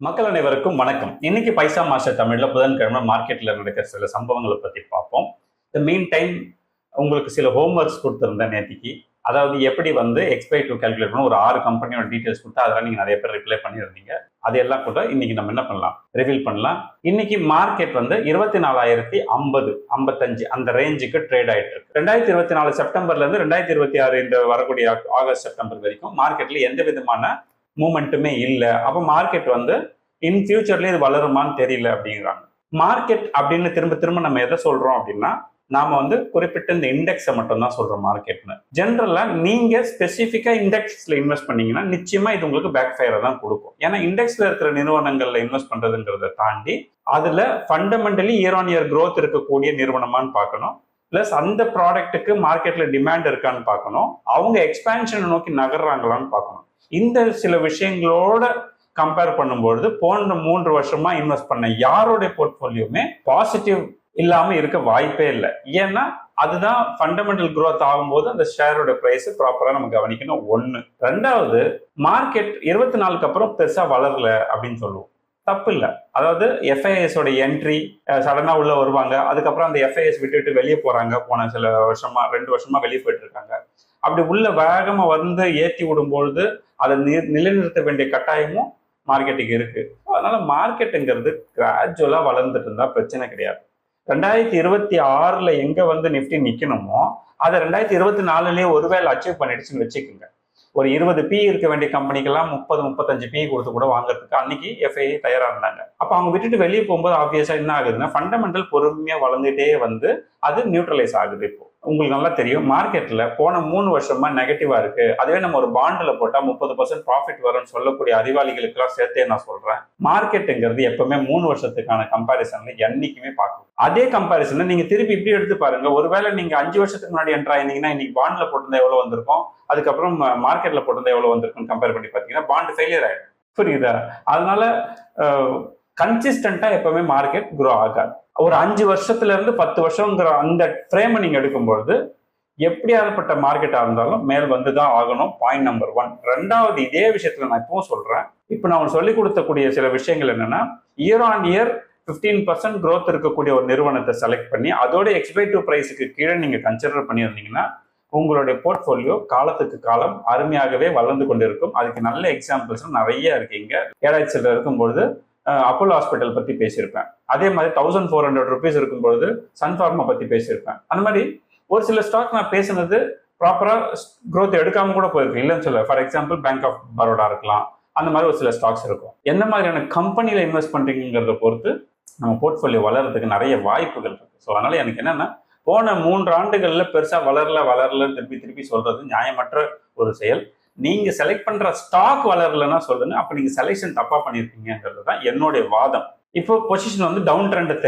மக்கள் அனைவருக்கும் வணக்கம். இன்னைக்கு பைசா மாஸ்டர் தமிழ்ல புதன்கிழமை மார்க்கெட்ல நடக்கிற சில சம்பவங்களை பத்தி பார்ப்போம். இந்த மீன் டைம் உங்களுக்கு சில ஹோம்ஒர்க்ஸ் கொடுத்துருந்தேன் நேத்திக்கு. அதாவது எப்படி எக்ஸ்பெக்டிவ் கால்குலேட் பண்ண ஒரு 6 கம்பெனியோட டீடைல்ஸ் கொடுத்தா அதெல்லாம் நீங்க நிறைய பேர் ரிப்ளை பண்ணியிருந்தீங்க. அதையெல்லாம் கூட இன்னைக்கு நம்ம என்ன பண்ணலாம், ரிவீல் பண்ணலாம். இன்னைக்கு மார்க்கெட் 24,050 55 அந்த ரேஞ்சுக்கு ட்ரேட் ஆயிட்டு இருக்கு. 2024 செப்டம்பர்ல இருந்து 2026 இந்த வரக்கூடிய ஆகஸ்ட் செப்டம்பர் வரைக்கும் மார்க்கெட்ல எந்த விதமான மூமெண்ட்டுமே இல்லை. அப்போ மார்க்கெட் இன் ஃபியூச்சர்ல இது வளருமான்னு தெரியல அப்படிங்கிறாங்க. மார்க்கெட் அப்படின்னு திரும்ப திரும்ப நம்ம எதை சொல்றோம் அப்படின்னா, நாம குறிப்பிட்ட இந்த இண்டெக்ஸை மட்டும் தான் சொல்றோம் மார்க்கெட்னு. ஜென்ரலா நீங்க ஸ்பெசிஃபிக்கா இண்டெக்ஸ்ல இன்வெஸ்ட் பண்ணீங்கன்னா நிச்சயமா இது உங்களுக்கு பேக் ஃபயரை தான் கொடுக்கும். ஏன்னா இண்டெக்ஸ்ல இருக்கிற நிறுவனங்கள்ல இன்வெஸ்ட் பண்றதுங்கிறத தாண்டி அதுல fundamentally year on year growth இருக்கக்கூடிய நிறுவனமான்னு பார்க்கணும். பிளஸ் அந்த ப்ராடக்ட்டுக்கு மார்க்கெட்ல டிமாண்ட் இருக்கான்னு பார்க்கணும். அவங்க எக்ஸ்பேன்ஷனை நோக்கி நகர்றாங்களான்னு பார்க்கணும். இந்த சில விஷயங்களோட கம்பேர் பண்ணும்பொழுது போன 3 வருஷமா இன்வெஸ்ட் பண்ண யாரோடைய போர்ட்போலியோமே பாசிட்டிவ் இல்லாம இருக்க வாய்ப்பே இல்லை. ஏன்னா அதுதான் ஃபண்டமெண்டல் growth ஆகும்போது அந்த ஷேரோட பிரைஸ் ப்ராப்பரா நம்ம கவனிக்கணும். 1. 2வது, மார்க்கெட் 24க்கு அப்புறம் பெருசா வளரல அப்படின்னு சொல்லுவோம். தப்பு இல்லை. அதாவது எஃப்ஐஎஸோட என்ட்ரி சடனா உள்ள வருவாங்க, அதுக்கப்புறம் அந்த எஃப்ஐஎஸ் விட்டுட்டு வெளியே போறாங்க. போன சில வருஷமா 2 வருஷமா வெளியே போயிட்டு இருக்காங்க. அப்படி உள்ள வேகமா ஏற்றி விடும்பொழுது அதை நிலைநிறுத்த வேண்டிய கட்டாயமும் மார்க்கெட்டுக்கு இருக்கு. அதனால மார்க்கெட்டுங்கிறது கிராஜுவலா வளர்ந்துட்டு இருந்தா பிரச்சனை கிடையாது. 2026 எங்க நிஃப்டி நிக்கணுமோ அதை 2024 ஒருவேளை அச்சீவ் பண்ணிடுச்சுன்னு வச்சுக்கோங்க. ஒரு 20 பி இருக்க வேண்டிய கம்பெனிக்கெல்லாம் 30-35 பி கொடுத்து கூட வாங்குறதுக்கு அன்னைக்கு எஃப்ஐ தயாரா இருந்தாங்க. அப்ப அவங்க விட்டுட்டு வெளியே போகும்போது ஆப்வியஸா என்ன ஆகுதுன்னா, ஃபண்டமெண்டல் பொறுமையா வளர்ந்துட்டே அது நியூட்ரலைஸ் ஆகுது. இப்போ உங்களுக்கு நல்லா தெரியும், மார்க்கெட்ல போன 3 வருஷமா நெகட்டிவா இருக்கு. அதுவே நம்ம ஒரு பாண்ட்ல போட்டா 30% ப்ராஃபிட் வரும்னு சொல்லக்கூடிய அறிவாளிகளுக்கு எல்லாம் சேர்த்தே நான் சொல்றேன், மார்க்கெட்டுங்கிறது எப்பவுமே 3 வருஷத்துக்கான கம்பாரிசன்ல என்னைக்குமே பார்க்கணும். அதே கம்பாரிசனை நீங்க திருப்பி இப்படி எடுத்து பாருங்க. ஒருவேளை நீங்க 5 வருஷத்துக்கு முன்னாடி என்ட்ரு ஆயிருந்தீங்கன்னா இன்னைக்கு பாண்ட்ல போட்டிருந்தா எவ்வளவு வந்திருக்கும், அதுக்கப்புறம் மார்க்கெட்ல போட்டிருந்தா எவ்வளவு வந்திருக்குன்னு கம்பேர் பண்ணி பார்த்தீங்கன்னா பாண்ட் ஃபெயிலியர் ஆயிடும். புரியுதா? அதனால கன்சிஸ்டண்டா எப்பவுமே மார்க்கெட் க்ரோ ஆகாது. ஒரு 5 வருஷத்துல இருந்து 10 வருஷங்கிற அந்த ஃப்ரேமை நீங்க எடுக்கும்பொழுது எப்படியாகப்பட்ட மார்க்கெட்டா இருந்தாலும் மேல் வந்துதான் ஆகணும். Point number 1. 2வது, இதே விஷயத்துல நான் இப்பவும் சொல்றேன், இப்போ நான் சொல்லி கொடுத்தக்கூடிய சில விஷயங்கள் என்னன்னா, இயர் ஆன் இயர் 15% growth இருக்கக்கூடிய ஒரு நிறுவனத்தை செலக்ட் பண்ணி அதோட எக்ஸ்பெக்டிவ் பிரைஸுக்கு கீழே நீங்க கன்சிடர் பண்ணியிருந்தீங்கன்னா உங்களுடைய போர்ட்போலியோ காலத்துக்கு காலம் அருமையாகவே வளர்ந்து கொண்டிருக்கும். அதுக்கு நல்ல எக்ஸாம்பிள்ஸ் நிறைய இருக்கு. இங்க ஏழாயிரத்துல இருக்கும்பொழுது அப்போலோ ஹாஸ்பிட்டல் பத்தி பேசியிருப்பேன். அதே மாதிரி 1400 rupees இருக்கும்பொழுது சன்ஃபார்மா பத்தி பேசியிருப்பேன். அந்த மாதிரி ஒரு சில ஸ்டாக் நான் பேசுனது ப்ராப்பரா growth எடுக்காம கூட போயிருக்கு, இல்லைன்னு சொல்ல. For example bank of Baroda இருக்கலாம். அந்த மாதிரி ஒரு சில ஸ்டாக்ஸ் இருக்கும். என்ன மாதிரியான கம்பெனியில இன்வெஸ்ட் பண்றீங்கிறத பொறுத்து நம்ம போர்ட்ஃபோலியோ வளர்றதுக்கு நிறைய வாய்ப்புகள் இருக்கு. ஸோ அதனால எனக்கு என்னன்னா, போன 3 ஆண்டுகள்ல பெருசா வளரலன்னு திருப்பி சொல்றது நியாயமற்ற ஒரு செயல். நீங்க செலக்ட் பண்ற ஸ்டாக் வளரலன்னா சொல்லுங்க, அப்ப நீங்க செலெக்ஷன் தப்பா பண்ணிருக்கீங்கிறது தான் என்னுடைய வாதம். இப்போ பொசிஷன் டவுன் ட்ரெண்ட்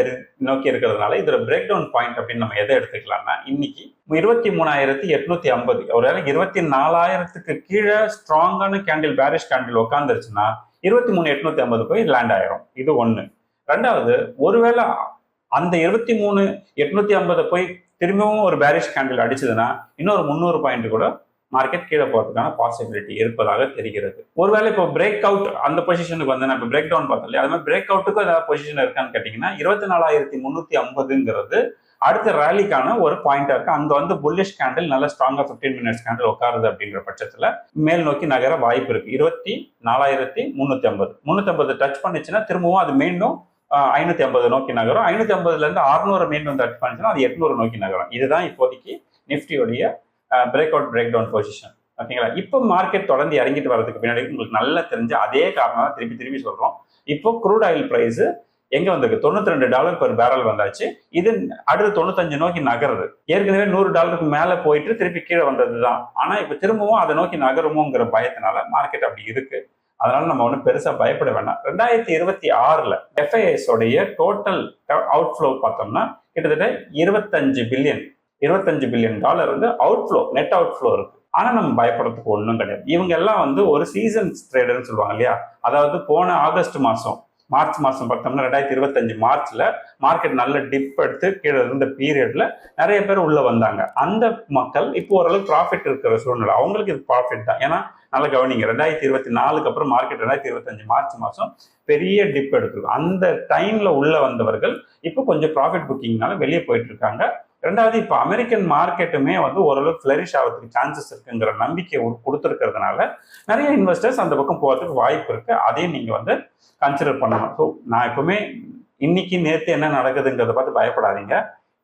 நோக்கி இருக்கிறதுனால இதோட பிரேக் டவுன் பாயிண்ட் அப்படின்னு நம்ம எதை எடுத்துக்கலாம்னா, இன்னைக்கு 23,850 ஒருவேளை 24,000க்கு கீழே ஸ்ட்ராங்கான கேண்டில், பேரிஷ் கேண்டில் உட்காந்துருச்சுன்னா 23,850 போய் லேண்ட் ஆயிரும். இது 1. 2வது, ஒருவேளை அந்த 23,850 போய் திரும்பவும் ஒரு பேரிஷ் கேண்டில் அடிச்சதுன்னா இன்னொரு 300 பாயிண்ட் கூட மார்க்கெட் கீழே போறதுக்கான பாசிபிலிட்டி இருப்பதாக தெரிகிறது. ஒருவேளை இப்போ பிரேக் அவுட் அந்த பொசிஷனுக்கு நான் இப்போ பிரேக் டவுன் பார்த்தோம் இல்லையா, அது மாதிரி பிரேக் அவுட்டுக்கும் ஏதாவது பொசிஷன் இருக்கான்னு கேட்டீங்கன்னா 24,350 அடுத்த ரேலிக்கான ஒரு பாயிண்டா இருக்கு. அங்க புல்லிஷ் கேண்டில் நல்ல ஸ்ட்ராங்கா 15 மினிட்ஸ் கேண்டில் உட்காருது அப்படிங்கிற பட்சத்துல மேல் நோக்கி நகர வாய்ப்பு இருக்கு. 24,350 டச் பண்ணிச்சுன்னா திரும்பவும் அது மீண்டும் 550 நோக்கி நகரும். 550ல இருந்து 600 மீண்டும் டச் பண்ணிச்சுன்னா அது 800 நோக்கி நகரும். இதுதான் இப்போதைக்கு நிஃப்டியோடைய break out break down position. ஓகேங்களா? இப்போ மார்க்கெட் தொடர்ந்து இறங்கிட்டு வரதுக்கு பின்னாடி உங்களுக்கு நல்லா தெரிஞ்ச அதே காரணம் திருப்பி சொல்றோம். இப்போ க்ரூட் ஆயில் பிரைஸ் எங்க வந்திருக்கு? $92 per barrel வந்தாச்சு. இது அடுத்து 95 நோக்கி நகருது. ஏற்கனவே $100 மேல போயிட்டு திருப்பி கீழே வந்ததுதான். ஆனா இப்ப திரும்பவும் அதை நோக்கி நகருமோங்கிற பயத்தினால மார்க்கெட் அப்படி இருக்கு. அதனால நம்ம ஒன்றும் பெருசா பயப்பட வேண்டாம். 2026 எஃப்ஐஎஸ் உடைய டோட்டல் அவுட்ஃப்ளோ பார்த்தோம்னா கிட்டத்தட்ட $25 பில்லியன் அவுட்ஃப்ளோ, நெட் அவுட்ஃப்ளோ இருக்கு. ஆனா நம்ம பயப்படுறதுக்கு ஒன்றும் கிடையாது. இவங்க எல்லாம் ஒரு சீசன் ட்ரேடர்னு சொல்லுவாங்க இல்லையா. அதாவது போன மார்ச் மாசம் பார்த்தோம்னா 2025 மார்ச்ல மார்க்கெட் நல்ல டிப் எடுத்து கீழே இருந்த பீரியட்ல நிறைய பேர் உள்ள வந்தாங்க. அந்த மக்கள் இப்போ ஓரளவுக்கு ப்ராஃபிட் இருக்கிற சூழ்நிலை, அவங்களுக்கு இது ப்ராஃபிட் தான். ஏன்னா நல்லா கவனிங்க. 2024க்கு அப்புறம் மார்க்கெட் 2025 மார்ச் மாதம் பெரிய டிப் எடுத்துருக்கும். அந்த டைம்ல உள்ள வந்தவர்கள் இப்போ கொஞ்சம் ப்ராஃபிட் புக்கிங்னால வெளியே போயிட்டு இருக்காங்க. ரெண்டாவது, இப்போ அமெரிக்கன் மார்க்கெட்டுமே வந்து ஓரளவுக்கு ஃபிளரிஷ் ஆகிறதுக்கு சான்சஸ் இருக்குங்கிற நம்பிக்கை கொடுத்துருக்கிறதுனால நிறைய இன்வெஸ்டர்ஸ் அந்த பக்கம் போகிறதுக்கு வாய்ப்பு இருக்கு. அதையும் நீங்க வந்து கன்சிடர் பண்ணணும். ஸோ நான் எப்பவுமே இன்னைக்கு நேற்று என்ன நடக்குதுங்கிறத பார்த்து பயப்படாதீங்க.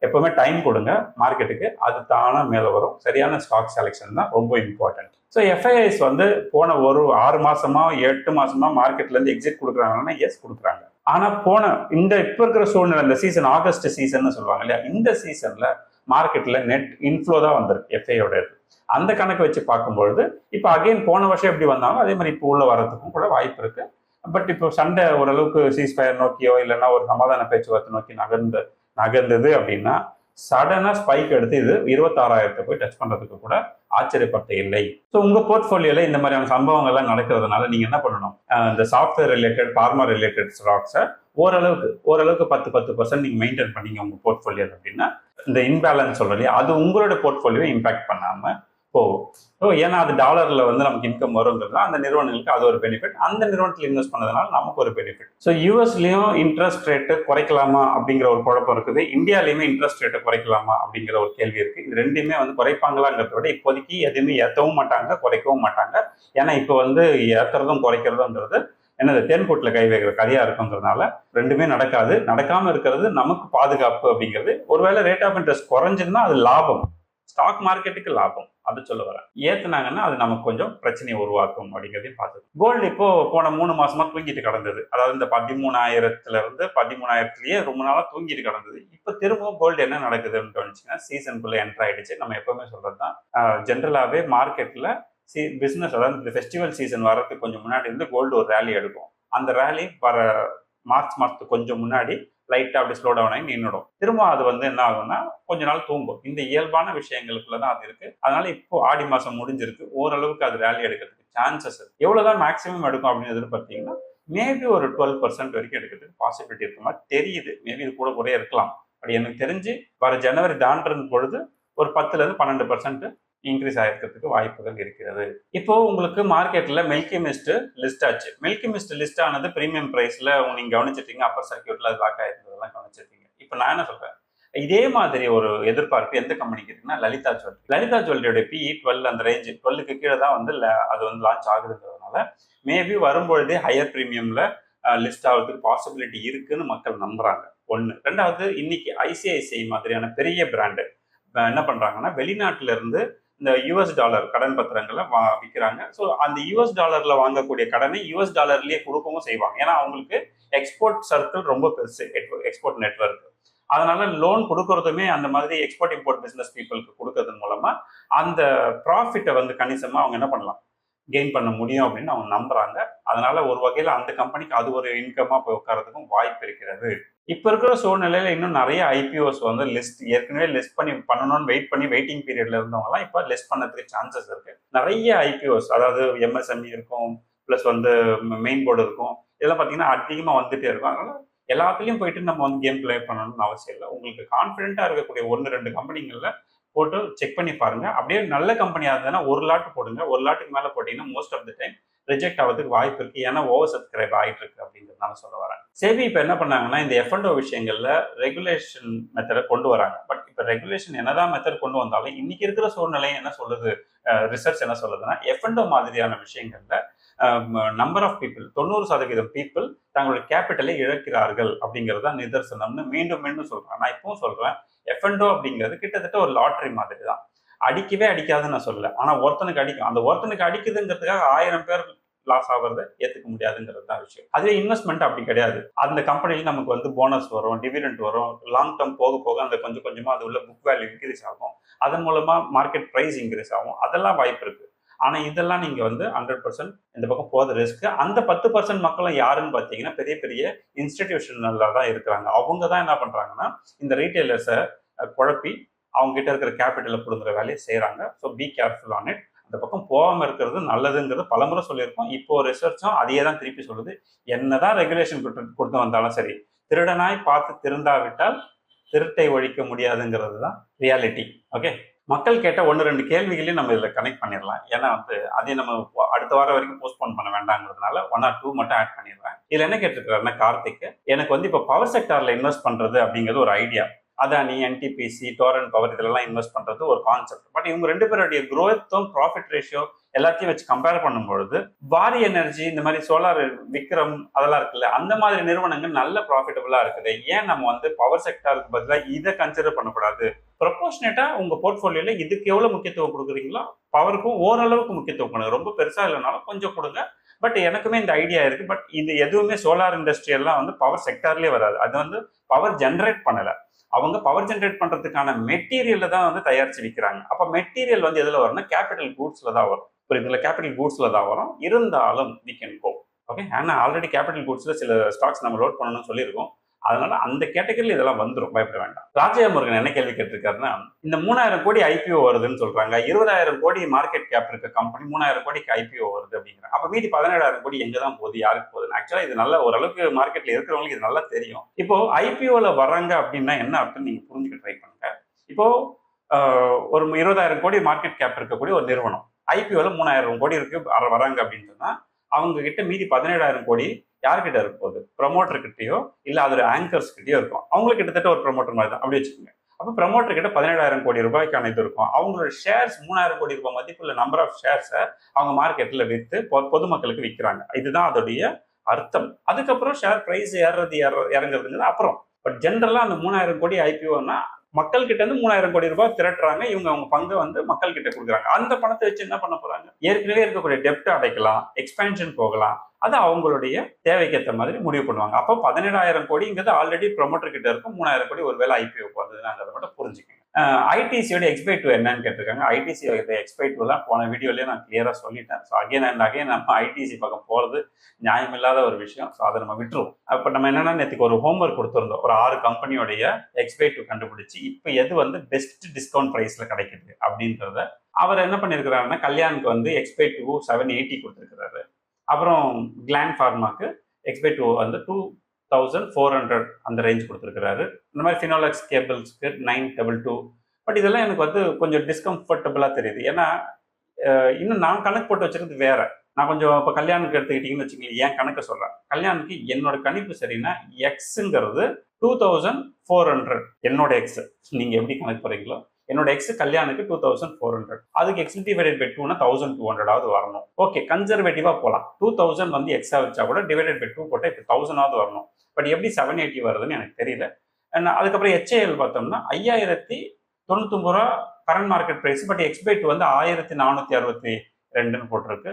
எப்பவுமே டைம் கொடுங்க மார்க்கெட்டுக்கு, அது தானா மேலே வரும். சரியான ஸ்டாக் செலெக்ஷன் தான் ரொம்ப இம்பார்ட்டன்ட். ஸோ எஃப்ஐஐஸ் வந்து போன ஒரு 6 மாசமா 8 மாசமா மார்க்கெட்ல இருந்து எக்ஸிட் கொடுக்குறாங்கன்னா எஸ் கொடுக்குறாங்க. ஆனா போன இந்த இப்ப இருக்கிற சூழ்நிலை, இந்த சீசன் ஆகஸ்ட் சீசன் சொல்லுவாங்க இல்லையா, இந்த சீசன்ல மார்க்கெட்ல நெட் இன்ஃப்ளோ தான் வந்திருக்கு எஃப்ஐயோட. அந்த கணக்கு வச்சு பார்க்கும்பொழுது இப்போ அகைன் போன வருஷம் எப்படி வந்தாலும் அதே மாதிரி இப்போ உள்ள வரதுக்கும் கூட வாய்ப்பு இருக்கு. பட் இப்போ சண்டை ஓரளவுக்கு சீஸ்ஃபயர் நோக்கியோ இல்லைன்னா ஒரு சமாதான பேச்சுவார்த்தை நோக்கி நகர்ந்தது அப்படின்னா சடனா ஸ்பைக் எடுத்து இது 26,000 போய் டச் பண்றதுக்கு கூட ஆச்சரியப்பட்ட இல்லை. ஸோ உங்க போர்ட்ஃபோலியோல இந்த மாதிரியான சம்பவங்கள்லாம் நடக்கிறதுனால நீங்க என்ன பண்ணணும், இந்த சாஃப்ட்வேர் ரிலேட்டட், ஃபார்மா ரிலேட்டட் ஸ்டாக்ஸை ஓரளவுக்கு 10% நீங்க மெயின்டைன் பண்ணீங்க உங்க போர்ட்ஃபோலியோ அப்படின்னா இந்த இன்பேலன்ஸ் சொல்றீங்க அது உங்களோட போர்ட்ஃபோலியோ இம்பாக்ட் பண்ணாம போகும். ஸோ ஏன்னா அது டாலர்ல வந்து நமக்கு இன்கம் வருங்கிறது அந்த நிறுவனங்களுக்கு அது ஒரு பெனிஃபிட், அந்த நிறுவனத்தில் இன்வெஸ்ட் பண்ணதுனால நமக்கு ஒரு பெனிஃபிட். ஸோ யூஎஸ்லயும் இன்ட்ரெஸ்ட் ரேட்டு குறைக்கலாமா அப்படிங்கிற ஒரு குழப்பம் இருக்குது, இந்தியாலையுமே இன்ட்ரெஸ்ட் ரேட்டை குறைக்கலாமா அப்படிங்கிற ஒரு கேள்வி இருக்கு. இது ரெண்டுமே வந்து குறைப்பாங்களாங்கிறத விட இப்போதைக்கு எதுவுமே ஏற்றவும் மாட்டாங்க குறைக்கவும் மாட்டாங்க. ஏன்னா இப்போ வந்து ஏற்றுறதும் குறைக்கிறதுங்கிறது என்னது தேன்கூட்டில் கை வைக்கிற கதையா இருக்குங்கிறதுனால ரெண்டுமே நடக்காது. நடக்காம இருக்கிறது நமக்கு பாதுகாப்பு அப்படிங்கிறது. ஒருவேளை ரேட் ஆஃப் இன்ட்ரெஸ்ட் குறைஞ்சதுன்னா அது லாபம், ஸ்டாக் மார்க்கெட்டுக்கு லாபம், அது சொல்ல வரேன். ஏத்துனாங்கன்னா அது நமக்கு கொஞ்சம் பிரச்சனையை உருவாக்கும் அப்படிங்கிறதையும் பார்த்து. கோல்டு இப்போ போன 3 மாசமா தூங்கிட்டு கிடந்தது. அதாவது இந்த 13,000ல இருந்து 13,000லயே ரொம்ப நாளா தூங்கிட்டு கிடந்தது. இப்போ திரும்பவும் கோல்டு என்ன நடக்குதுன்னு கவனிச்சுன்னா சீசனுக்குள்ள என்டர் ஆயிடுச்சு. நம்ம எப்பவுமே சொல்றதுதான், ஜென்ரலாவே மார்க்கெட்ல பிசினஸ், அதாவது இந்த ஃபெஸ்டிவல் சீசன் வர்றதுக்கு கொஞ்சம் முன்னாடி இருந்து கோல்டு ஒரு ரேலி எடுக்கும். அந்த ரேலி வர மார்ச் மாசத்துக்கு கொஞ்சம் முன்னாடி லைட்டா அப்படி ஸ்லோ டவுன் ஆகி நின்றுடும். திரும்ப அது வந்து என்ன ஆகும்னா கொஞ்ச நாள் தூங்கும். இந்த இயல்பான விஷயங்களுக்குள்ளதான் அது இருக்கு. அதனால இப்போ ஆடி மாசம் முடிஞ்சிருக்கு, ஓரளவுக்கு அது ரேலி எடுக்கிறதுக்கு சான்சஸ் இருக்கு. எவ்வளவுதான் மேக்ஸிமம் எடுக்கும் அப்படின்னு எதிர்பார்த்தீங்கன்னா மேபி ஒரு 12% வரைக்கும் எடுக்கிறதுக்கு பாசிபிலிட்டி இருக்க மாதிரி தெரியுது. மேபி இது கூட குறைய இருக்கலாம். அப்படி எனக்கு தெரிஞ்சு வர ஜனவரி தாண்டின் பொழுது ஒரு 10லேருந்து 12% இன்க்ரீஸ் ஆயிருக்கிறதுக்கு வாய்ப்புகள் இருக்கிறது. இப்போ உங்களுக்கு மார்க்கெட்ல மில்கி மிஸ்ட் லிஸ்ட் ஆச்சு. மில்கி மிஸ்ட் லிஸ்ட் ஆனது பிரீமியம் பிரைஸ்ல நீங்க கவனிச்சிருக்கீங்க, அப்பர் சர்க்கியூட்ல அது லாக் ஆயிருந்ததெல்லாம் கவனிச்சிருக்கீங்க. இப்போ நான் என்ன சொல்றேன், இதே மாதிரி ஒரு எதிர்பார்ப்பு எந்த கம்பெனிக்கு இருக்குன்னா லலிதா ஜுவல்லரி. லலிதா ஜுவல்லரியோட PE 12 அந்த ரேஞ்ச் 12க்கு கீழே தான் வந்து அது வந்து லான்ச் ஆகுதுன்றதுனால மேபி வரும்பொழுதே ஹையர் பிரீமியம்ல லிஸ்ட் ஆகிறதுக்கு பாசிபிலிட்டி இருக்குன்னு மக்கள் நம்புறாங்க. ஒன்று. ரெண்டாவது, இன்னைக்கு ICICI மாதிரியான பெரிய பிராண்டு என்ன பண்றாங்கன்னா வெளிநாட்டுல இருந்து இந்த யூஎஸ் டாலர் கடன் பத்திரங்களை விற்கிறாங்க. ஸோ அந்த யூஎஸ் டாலர்ல வாங்கக்கூடிய கடனை யூஎஸ் டாலர்லயே கொடுக்கவும் செய்வாங்க. ஏன்னா அவங்களுக்கு எக்ஸ்போர்ட் சர்க்கிள் ரொம்ப பெருசு, எக்ஸ்போர்ட் நெட்வொர்க். அதனால லோன் கொடுக்கறதுமே அந்த மாதிரி எக்ஸ்போர்ட் இம்போர்ட் பிசினஸ் பீப்புளுக்கு கொடுக்கறது மூலமா அந்த ப்ராஃபிட்டை வந்து கணிசமா அவங்க என்ன பண்ணலாம், கெயின் பண்ண முடியும் அப்படின்னு அவங்க நம்புறாங்க. அதனால ஒரு வகையில அந்த கம்பெனிக்கு அது ஒரு இன்கமா போய் உட்காரதுக்கும் வாய்ப்பு இருக்கிறது. இப்ப இருக்கிற சூழ்நிலையில இன்னும் நிறைய IPOs வந்து ஏற்கனவே லிஸ்ட் பண்ணணும்னு வெயிட்டிங் பீரியட்ல இருந்தவங்க எல்லாம் இப்ப லிஸ்ட் பண்ணதுக்கு சான்சஸ் இருக்கு. நிறைய IPOs, அதாவது MSME இருக்கும், பிளஸ் வந்து மெயின் போர்டு இருக்கும், இதெல்லாம் பாத்தீங்கன்னா அதிகமா வந்துட்டே இருக்கும். அதனால எல்லாத்துலயும் போயிட்டு நம்ம வந்து கேம் பிளே பண்ணணும்னு அவசியம் இல்லை. உங்களுக்கு கான்பிடென்ட்டா இருக்கக்கூடிய 1-2 கம்பெனிகள்ல போட்டு செக் பண்ணி பாருங்க. அப்படியே நல்ல கம்பெனியா இருந்ததுன்னா ஒரு லாட் போடுங்க. ஒரு லாட்டுக்கு மேல போட்டீங்கன்னா most of the time reject ஆகிறதுக்கு வாய்ப்பு இருக்கு. ஏன்னா ஓவர் சப்ஸ்கிரைப் ஆகிட்டு இருக்கு அப்படிங்கிறதுனால சொல்ல வரேன். செபி இப்ப என்ன பண்ணாங்கன்னா இந்த F&O விஷயங்கள்ல ரெகுலேஷன் மெத்தடை கொண்டு வராங்க. பட் இப்ப ரெகுலேஷன் என்னதான் மெத்தட் கொண்டு வந்தாலும் இன்னைக்கு இருக்கிற சூழ்நிலையை என்ன சொல்லுது, ரிசர்ச் என்ன சொல்லுதுன்னா F&O மாதிரியான விஷயங்கள்ல நம்பர் ஆஃப் பீப்புள் 90% பீப்புள் தங்களுடைய கேபிட்டலை இழக்கிறார்கள் அப்படிங்கிறது தான் நிதர்சனம்னு மீண்டும் மீண்டும் சொல்றேன். நான் இப்பவும் சொல்றேன், F&O அப்படிங்கிறது கிட்டத்தட்ட ஒரு லாட்டரி மாதிரி தான். அடிக்கவே அடிக்காதுன்னு நான் சொல்லல, ஆனா ஒருத்தனுக்கு அடிக்கும். அந்த ஒருத்தனுக்கு அடிக்குதுங்கிறதுக்காக 1000 பேர் லாஸ் ஆகிறத ஏத்துக்க முடியாதுங்கிறது தான் விஷயம். அதுவே இன்வெஸ்ட்மெண்ட் அப்படி கிடையாது. அந்த கம்பெனில நமக்கு வந்து போனஸ் வரும், டிவிடெண்ட் வரும். லாங் டேர்ம் போக போக அந்த கொஞ்சம் கொஞ்சமா அது உள்ள புக் வேல்யூ இன்க்ரீஸ் ஆகும். அதன் மூலமா மார்க்கெட் பிரைஸ் இன்க்ரீஸ் ஆகும். அதெல்லாம் வாய்ப்பு இருக்கு. ஆனா இதெல்லாம் நீங்க வந்து 100% இந்த பக்கம் போத ரிஸ்க். அந்த 10% மக்களும் யாருன்னு பாத்தீங்கன்னா பெரிய பெரிய இன்ஸ்டிடியூஷன்ல தான் இருக்கிறாங்க. அவங்க தான் என்ன பண்றாங்கன்னா இந்த ரீட்டைலர்ஸை குழப்பி அவங்க கிட்ட இருக்கிற கேபிட்டலை கொடுக்குற வேலையை செய்யறாங்க. So be careful on it. அந்த பக்கம் போகாம இருக்கிறது நல்லதுங்கிறது பலமுறை சொல்லியிருக்கோம். இப்போ ரிசர்ச்சும் அதையே தான் திருப்பி சொல்லுது. என்னதான் ரெகுலேஷன் கொடுத்து வந்தாலும் சரி, திருடனாய் பார்த்து திருந்தாவிட்டால் திருட்டை ஒழிக்க முடியாதுங்கிறது தான் ரியாலிட்டி. ஓகே, மக்கள் கேட்ட 1-2 கேள்விகளையும் நம்ம இதில் கனெக்ட் பண்ணிடலாம். ஏன்னா வந்து அதை நம்ம அடுத்த வாரம் வரைக்கும் போஸ்ட்போன் பண்ண வேண்டாங்கிறதுனால 1 or 2 மட்டும் ஆட் பண்ணிடுறேன். இதில் என்ன கேட்டிருக்காருன்னா கார்த்திக், எனக்கு வந்து இப்போ பவர் செக்டாரில் இன்வெஸ்ட் பண்ணுறது அப்படிங்கிறது ஒரு ஐடியா. அதானி, என்டிபிசி, டோரன் பவர் இதெல்லாம் இன்வெஸ்ட் பண்ணுறது ஒரு கான்செப்ட். பட் இவங்க 2 பேருடைய க்ரோத்தும் ப்ராஃபிட் ரேஷியோ எல்லாத்தையும் வச்சு கம்பேர் பண்ணும்பொழுது வாரி எனர்ஜி, இந்த மாதிரி சோலார், விக்ரம் அதெல்லாம் இருக்குல்ல, அந்த மாதிரி நிறுவனங்கள் நல்ல ப்ராஃபிட்டபுளா இருக்குது. ஏன் நம்ம வந்து பவர் செக்டாருக்கு பதிலாக இதை கன்சிடர் பண்ணக்கூடாது? ப்ரொபோர்ஷனேட்டா உங்க போர்ட்ஃபோலியோல இதுக்கு எவ்வளவு முக்கியத்துவம் கொடுக்குறீங்களோ பவருக்கும் ஓரளவுக்கு முக்கியத்துவம் கொடுங்க. ரொம்ப பெருசா இல்லைனாலும் கொஞ்சம் கொடுங்க. பட் எனக்குமே இந்த ஐடியா இருக்கு. பட் இது எதுவுமே சோலார் இண்டஸ்ட்ரி எல்லாம் வந்து பவர் செக்டார்லயே வராது. அது வந்து பவர் ஜென்ரேட் பண்ணல. அவங்க பவர் ஜென்ரேட் பண்றதுக்கான மெட்டீரியல்ல தான் வந்து தயாரிச்சு விற்கிறாங்க. அப்ப மெட்டீரியல் வந்து எதுல வரும்னா கேபிட்டல் கூட்ஸ்ல தான் வரும். புரியுதுங்களா? கேபிட்டல் கூட்ஸ்ல தான் வரும். இருந்தாலும் வி கேன் கோ. ஓகே, ஆனா ஆல்ரெடி கேபிட்டல் கூட்ஸ்ல சில ஸ்டாக்ஸ் நம்ம லோட் பண்ணணும்னு சொல்லியிருக்கோம். அதனால அந்த கேட்டகரியில் இதெல்லாம் வந்துடும், பயப்பட வேண்டாம். ராஜா முருகன் என்ன கேள்வி கேட்டிருக்காருன்னா, இந்த 3000 கோடி ஐபிஓ வருதுன்னு சொல்றாங்க, 20,000 கோடி மார்க்கெட் கேப் இருக்க கம்பெனி 3000 கோடிக்கு ஐபிஓ வருது அப்படிங்கிறாங்க. அப்ப மீதி 17,000 கோடி எங்க தான் போகுது, யாருக்கு போகுது? ஆக்சுவலா இது நல்ல ஓரளவுக்கு மார்க்கெட்ல இருக்கிறவங்களுக்கு இது நல்லா தெரியும். இப்போ ஐபிஓல வர்றாங்க அப்படின்னா என்ன அர்த்தம் நீங்க புரிஞ்சுக்க ட்ரை பண்ணுங்க. இப்போ ஒரு 20,000 கோடி மார்க்கெட் கேப் இருக்கக்கூடிய ஒரு நிறுவனம் ஐபிஓல 3,000 கோடி இருக்கு வராங்க அப்படின்னு சொன்னா, அவங்க கிட்ட மீதி 17,000 கோடி யார்கிட்ட இருக்க போகுது? ப்ரமோட்டர் கிட்டயோ இல்ல அதோட ஆங்கர்ஸ் கிட்டயோ இருக்கும். அவங்களுக்கு கிட்டத்தட்ட ஒரு ப்ரமோட்டர் மாதிரி தான், அப்படி வச்சுக்கோங்க. அப்ப ப்ரமோட்டர் கிட்ட 17,000 கோடி ரூபாய்க்கான இது இருக்கும். அவங்களோட ஷேர்ஸ் 3,000 கோடி ரூபாய் மதிப்புள்ள நம்பர் ஆஃப் ஷேர்ஸை அவங்க மார்க்கெட்ல வித்து பொதுமக்களுக்கு விற்கிறாங்க. இதுதான் அதோடைய அர்த்தம். அதுக்கப்புறம் ஷேர் பிரைஸ் ஏறுறது இறங்குறதுங்கிறது அப்புறம். பட் ஜென்ரலா அந்த 3,000 கோடி ஐபிஓன்னா மக்கள் கிட்ட இருந்து 3,000 கோடி ரூபாய் திரட்டுறாங்க. இவங்க அவங்க பங்கை வந்து மக்கள் கிட்ட கொடுக்குறாங்க. அந்த பணத்தை வச்சு என்ன பண்ண போறாங்க? ஏற்கனவே இருக்கக்கூடிய டெப்ட் அடைக்கலாம், எக்ஸ்பேன்ஷன் போகலாம். அது அவங்களுடைய தேவைக்கு ஏற்ற மாதிரி முடிவு பண்ணுவாங்க. அப்போ 17,000 கோடிங்கிறது ஆல்ரெடி ப்ரொமோட்டர் கிட்ட இருக்கும். 3,000 கோடி ஒரு வேலை ஐபிஓக்கு வந்ததுங்கிறத மட்டும் புரிஞ்சுக்கோங்க. ஐடிசியோட எக்ஸ்பை2 என்னன்னு கேட்டிருக்காங்க. ஐடிசியோட எக்ஸ்பை2 போன வீடியோலயே நான் கிளியரா சொல்லிட்டேன். ஸோ அகைன் அண்ட் அகைன் நம்ம ஐடிசி பக்கம் போறது நியாயமில்லாத ஒரு விஷயம். ஸோ அதை நம்ம விட்டுருவோம். அப்போ நம்ம என்னன்னா நேற்றுக்கு ஒரு ஹோம்ஒர்க் கொடுத்துருந்தோம். ஒரு 6 கம்பெனியோடைய எக்ஸ்பை2 கண்டுபிடிச்சு இப்போ எது வந்து பெஸ்ட் டிஸ்கவுண்ட் பிரைஸ்ல கிடைக்குது அப்படின்றத அவர் என்ன பண்ணிருக்கிறாருன்னா, கல்யாணுக்கு வந்து எக்ஸ்பை2 780 கொடுத்துருக்கிறாரு. அப்புறம் கிளாண்ட் ஃபார்மாக்கு எக்ஸ்பை2 வந்து 2,400 அந்த ரேஞ்ச் கொடுத்துருக்கிறாரு. இந்த மாதிரி ஃபினோலெக்ஸ் கேபிள்ஸ்க்கு 922. பட் இதெல்லாம் எனக்கு வந்து கொஞ்சம் டிஸ்கம்ஃபர்டபுளா தெரியுது. ஏன்னா இன்னும் நான் கணக்கு போட்டு வச்சிருக்கிறது வேற. நான் கொஞ்சம் இப்போ கல்யாணுக்கு எடுத்துக்கிட்டீங்கன்னு வச்சுக்கோங்களேன், என் கணக்கு சொல்றேன். கல்யாணுக்கு என்னோட கணிப்பு சரின்னா எக்ஸுங்கிறது 2,400 என்னோட எக்ஸ். நீங்க எப்படி கணக்கு போறீங்களோ என்னோட எக்ஸ் கல்யாணுக்கு 2,400. அதுக்கு எக்ஸ் டிவைடட் பை 2னா 1,200 வரணும். ஓகே, கன்சர்வேட்டிவா போகலாம். 2,000 வந்து எக்ஸா வச்சா கூட டிவைடட் பை 2 போட்டால் இப்போ 1,000 வரணும். பட் எப்படி 780 வருதுன்னு எனக்கு தெரியல. அதுக்கப்புறம் HAL பார்த்தோம்னா 5,099 ரூபா கரண்ட் மார்க்கெட் பிரைஸ். பட் எக்ஸ்பை2 வந்து 1,462 போட்டிருக்கு.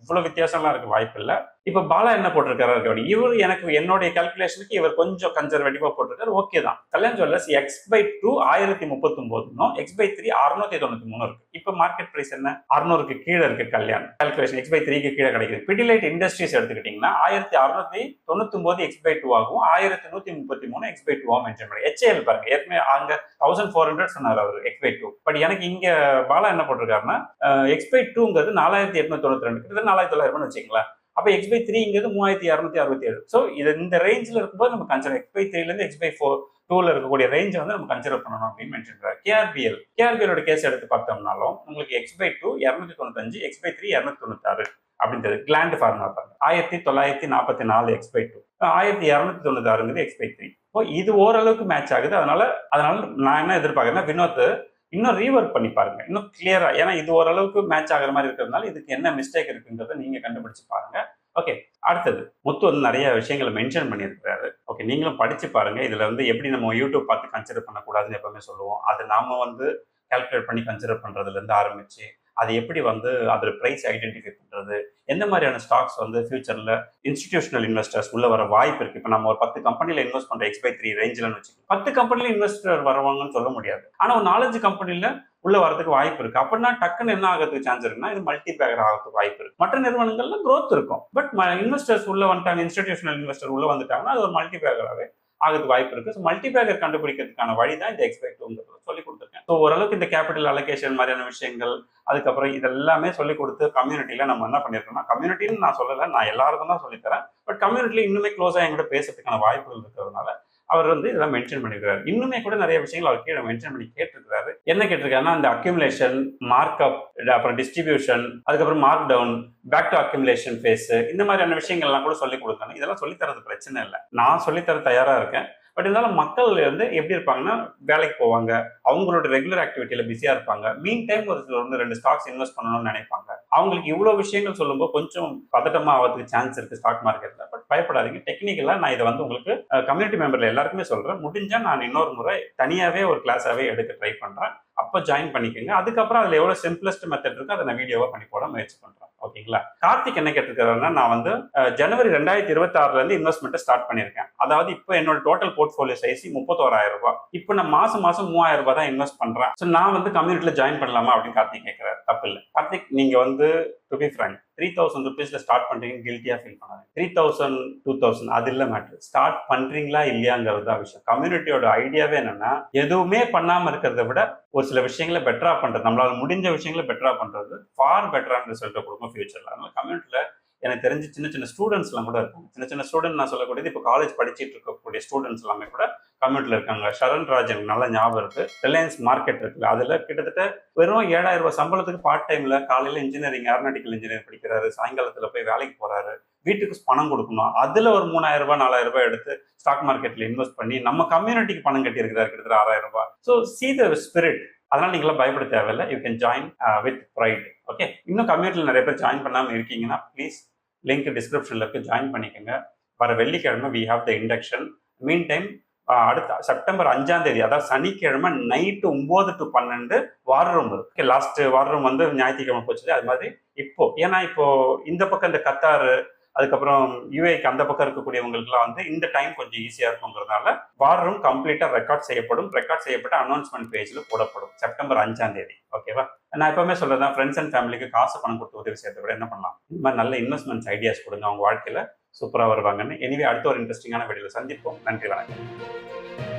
இவ்வளவு வித்தியாசம்லாம் இருக்கு வாய்ப்பு இல்லை. இப்ப பாலா என்ன போட்டிருக்காரு, இவர் எனக்கு என்னுடைய கால்குலேஷனுக்கு இவர் கொஞ்சம் கன்சர்வேட்டிவா போட்டிருக்காரு. ஓகே தான். கல்யாண் ஜுவல்லர்ஸ் எக்ஸ்பை2 1039, எக்ஸ்பை3 693 இருக்கு. இப்ப மார்க்கெட் பிரைஸ் என்ன? 600க்கு கீழே இருக்கு. கல்யாண் கால்குலேஷன் எக்ஸ்பை3க்கு கீழே கிடைக்குது. பிடிலைட் இண்டஸ்ட்ரீஸ் எடுத்துக்கிட்டீங்கன்னா 1,699 எக்ஸ்பை2 ஆகும், 1,133 எக்ஸ்பை2 மென்ஷன் பண்ணி. HAL பாருங்க, ஏற்கனவே அங்க 1,400 சொன்னார் அவர் எக்ஸ்பை2. பட் எனக்கு இங்க பாலா என்ன போட்டிருக்காருன்னா, எக்ஸ்பை2ங்கிறது 4,892 கிட்ட 4,900 வச்சுங்களேன். அப்ப எக்ஸ்பை3ங்கிறது 3,267. ஸோ இது இந்த ரேஞ்சில் இருக்கும்போது நம்ம கன்சிடர் எக்ஸ்பை3ல இருந்து எக்ஸ்பை2ல இருக்கக்கூடிய ரேஞ்சை வந்து நம்ம கன்சிடர் பண்ணணும் அப்படின்னு மென்ஷன் பண்றாரு. கேஆர்பிஎலோட கேஸ் எடுத்து பார்த்தோம்னாலும் உங்களுக்கு எக்ஸ்பை2 295, எக்ஸ்பை3 296 அப்படின்றது. கிளாண்ட் ஃபார்மா பாருங்க 1,944 எக்ஸ்பை2, 1,296 எக்ஸ்பை3. இப்போ இது ஓரளவுக்கு மேட்ச் ஆகுது. அதனால நான் என்ன எதிர்பார்க்கறேன்னா, வினோத் இன்னும் ரீவொர்க் பண்ணி பாருங்க, இன்னும் கிளியரா. ஏன்னா இது ஓரளவுக்கு மேட்ச் ஆகிற மாதிரி இருக்கிறதுனால இதுக்கு என்ன மிஸ்டேக் இருக்குன்றதை நீங்க கண்டுபிடிச்சு பாருங்க. ஓகே, அடுத்தது முத்து வந்து நிறைய விஷயங்களை மென்ஷன் பண்ணியிருக்கிறாரு. ஓகே, நீங்களும் படிச்சு பாருங்க. இதுல வந்து எப்படி நம்ம யூடியூப் பார்த்து கன்சிடர் பண்ணக்கூடாதுன்னு எப்பவுமே சொல்லுவோம். அது நாம வந்து கால்குலேட் பண்ணி கன்சிடர் பண்றதுல இருந்து ஆரம்பிச்சு அது எப்படி வந்து அதோட பிரைஸ் ஐடென்டிஃபை பண்றது, எந்த மாதிரியான ஸ்டாக்ஸ் வந்து ஃபியூச்சர்ல இன்ஸ்டிடியூஷனல் இன்வெஸ்டர்ஸ் உள்ள வர வாய்ப்பு இருக்கு. இப்போ நம்ம ஒரு 10 கம்பெனில இன்வெஸ்ட் பண்ற எக்ஸ்பை3 ரேஞ்சில்னு வச்சுக்கோங்க. 10 கம்பெனில இன்வெஸ்டர் வருவாங்கன்னு சொல்ல முடியாது. ஆனா ஒரு 4-5 கம்பெனில உள்ள வரதுக்கு வாய்ப்பு இருக்கு. அப்படின்னா டக்குன்னு என்ன ஆகிறதுக்கு சான்ஸ் இருக்குன்னா, இது மல்டி பேக்கர் ஆகிறதுக்கு வாய்ப்பு இருக்கு. மற்ற நிறுவனங்கள்ல growth இருக்கும். பட் இன்வெஸ்டர்ஸ் உள்ள வந்துட்டாங்க, இன்ஸ்டிடியூஷனல் இன்வெஸ்டர் உள்ள வந்துட்டாங்கன்னா அது ஒரு மல்டி பேக்கராகவே ஆகிறதுக்கு வாய்ப்பு இருக்கு. ஸோ மல்டி பேக்கர் கண்டுபிடிக்கிறதுக்கான வழி தான் இந்த எக்ஸ்பை2ங்கிறத சொல்லி கொடுத்துருக்கேன். ஸோ ஓரளவுக்கு இந்த கேபிட்டல் அலோகேஷன் மாதிரியான விஷயங்கள், அதுக்கப்புறம் இதெல்லாமே சொல்லிக் கொடுத்து கம்யூனிட்டியில நம்ம என்ன பண்ணிருக்கோம்னா, கம்யூனிட்டின்னு நான் சொல்லலை, நான் எல்லாருக்கும் தான் சொல்லித்தரேன். பட் கம்யூனிட்டியில இன்னுமே க்ளோஸா என்கிட்ட பேசுறதுக்கான வாய்ப்புகள் இருக்கிறதுனால அவர் வந்து இதெல்லாம் மென்ஷன் பண்ணியிருக்காரு. இன்னுமே கூட நிறைய விஷயங்கள் அவர் கீழே மென்ஷன் பண்ணி கேட்டிருக்காரு. என்ன கேட்டிருக்காருன்னா, அந்த அக்யூமுலேஷன், மார்க்அப், அப்புறம் டிஸ்ட்ரிபியூஷன், அதுக்கப்புறம் mark down, back to accumulation phase, இந்த மாதிரியான விஷயங்கள்லாம் கூட சொல்லிக் கொடுத்தாங்க. இதெல்லாம் சொல்லித்தரது பிரச்சனை இல்லை, நான் சொல்லித்தர தயாரா இருக்கேன். பட் இருந்தாலும் மக்கள் வந்து எப்படி இருப்பாங்கன்னா, வேலைக்கு போவாங்க, அவங்களோட ரெகுலர் ஆக்டிவிட்டியில பிஸியா இருப்பாங்க. மீன் டைம் ஒரு 1-2 ஸ்டாக்ஸ் இன்வெஸ்ட் பண்ணணும்னு நினைப்பாங்க. அவங்களுக்கு இவ்வளவு விஷயங்கள் சொல்லும்போது கொஞ்சம் பதட்டமா ஆகிறதுக்கு சான்ஸ் இருக்கு ஸ்டாக் மார்க்கெட்ல. பட் பயப்படாதீங்க, டெக்னிக்கலா நான் இதை வந்து உங்களுக்கு கம்யூனிட்டி மெம்பர்ல எல்லாருக்குமே சொல்றேன். முடிஞ்சா நான் இன்னொரு முறை தனியாவே ஒரு கிளாஸாவே எடுக்க ட்ரை பண்றேன். அப்போ ஜாயின் பண்ணிக்கோங்க. அதுக்கப்புறம் அதுல எவ்வளவு சிம்பிளஸ்ட் மெத்தட் இருக்கோ அதை நான் வீடியோவா பண்ணி போட முயற்சி பண்றேன். ஓகேங்களா? கார்த்திக் என்ன கேட்டிருக்காருன்னா, நான் வந்து ஜனவரி 2026 இருந்து இன்வெஸ்ட்மெண்ட் ஸ்டார்ட் பண்ணிருக்கேன். அதாவது இப்போ என்னோட டோட்டல் போர்ட்ஃபோலியோ சைஸ் 31,000 ரூபாய். இப்போ நான் மாசம் 3000 ரூபாய் தான் இன்வெஸ்ட் பண்றேன். ஸோ நான் வந்து கம்யூனிட்டில ஜாயின் பண்ணலாமா அப்படின்னு கார்த்திக் கேட்கிறாரு. தப்பு இல்லை கார்த்திக், நீங்க வந்து டு பி ஃப்ராங்க் 3000 rupeesல ஸ்டார்ட் பண்றீங்க, கில்ட்டியா ஃபீல் பண்ணாங்க. 3000 2000 அது இல்ல மேட்டர், ஸ்டார்ட் பண்றீங்களா இல்லையாங்கிறது தான் விஷயம். கம்யூனிட்டியோட ஐடியாவே என்னன்னா, எதுவுமே பண்ணாம இருக்கிறத விட ஒரு சில விஷயங்களை பெட்டரா பண்றது, நம்மளால முடிஞ்ச விஷயங்களை பெட்டரா பண்றது ஃபார் பெட்டரான ரிசல்ட்டை கொடுக்கும் ஃபியூச்சர்ல. அதனால கம்யூனிட்டில எனக்கு தெரிஞ்சு சின்ன சின்ன ஸ்டூடெண்ட்ஸ் எல்லாம் கூட இருக்காங்க. சின்ன சின்ன ஸ்டூடெண்ட் நான் சொல்லக்கூடியது இப்போ காலேஜ் படிச்சுட்டு இருக்கக்கூடிய ஸ்டூடெண்ட்ஸ் எல்லாமே கூட கம்யூனிட்டில இருக்காங்க. சரண் ராஜன் நல்ல ஞாபகம் இருக்கு. ரிலையன்ஸ் மார்க்கெட் இருக்குல்ல, அதுல கிட்டத்தட்ட வெறும் 7,000 ரூபாய் சம்பளத்துக்கு பார்ட் டைம்ல காலையில இன்ஜினியரிங், ஏரோநாட்டிக்கல் இன்ஜினியரிங் படிக்கிறாரு, சாயங்காலத்துல போய் வேலைக்கு போறாரு, வீட்டுக்கு பணம் கொடுக்கணும், அதுல ஒரு 3,000 ரூபாய் 4,000 ரூபாய் எடுத்து ஸ்டாக் மார்க்கெட்ல இன்வெஸ்ட் பண்ணி நம்ம கம்யூனிட்டிக்கு பணம் கட்டி இருக்கிறாரு, கிட்டத்தட்ட 6,000 ரூபாய். So see the spirit. அதனால நீங்களாம் பயப்பட தேவையில்லை. You can join with fried. Okay, இன்னும் கம்யூனிட்டியில் நிறைய பேர் ஜாயின் பண்ணாமல் இருக்கீங்கன்னா ப்ளீஸ் லிங்க் டிஸ்கிரிப்ஷன்ல இருக்கு, ஜாயின் பண்ணிக்கோங்க. வர வெள்ளிக்கிழமை we have the induction. Mean time அடுத்த செப்டம்பர் 5ஆம் தேதி, அதாவது சனிக்கிழமை நைட்டு 9 to 12 வார் ரூம் இருக்கு. லாஸ்ட் வார் ரூம் வந்து ஞாயிற்றுக்கிழமை போச்சு. அது மாதிரி இப்போ ஏன்னா இப்போ இந்த பக்கம் இந்த கத்தார், அதுக்கப்புறம் யுஏக்கு அந்த பக்கம் இருக்கக்கூடியவங்களுக்குலாம் வந்து இந்த டைம் கொஞ்சம் ஈஸியா இருக்குங்கிறதுனால வார் ரூம் கம்ப்ளீட்டா ரெக்கார்ட் செய்யப்படும். ரெக்கார்ட் செய்யப்பட்ட அனௌன்ஸ்மெண்ட் பேஜ்ல போடப்படும் செப்டம்பர் 5ஆம் தேதி. ஓகேவா? நான் எப்பவுமே சொல்றேன், ஃப்ரெண்ட்ஸ் அண்ட் ஃபேமிலிக்கு காசு பணம் கொடுத்து உதவி செய்யறதை விட என்ன பண்ணலாம், இந்த மாதிரி நல்ல இன்வெஸ்ட்மெண்ட்ஸ் ஐடியாஸ் கொடுங்க, அவங்க வாழ்க்கையில சூப்பரா வருவாங்கன்னு. எனிவே அடுத்த ஒரு இன்ட்ரெஸ்டிங்கான வீடியோல சந்திப்போம். நன்றி, வணக்கம்.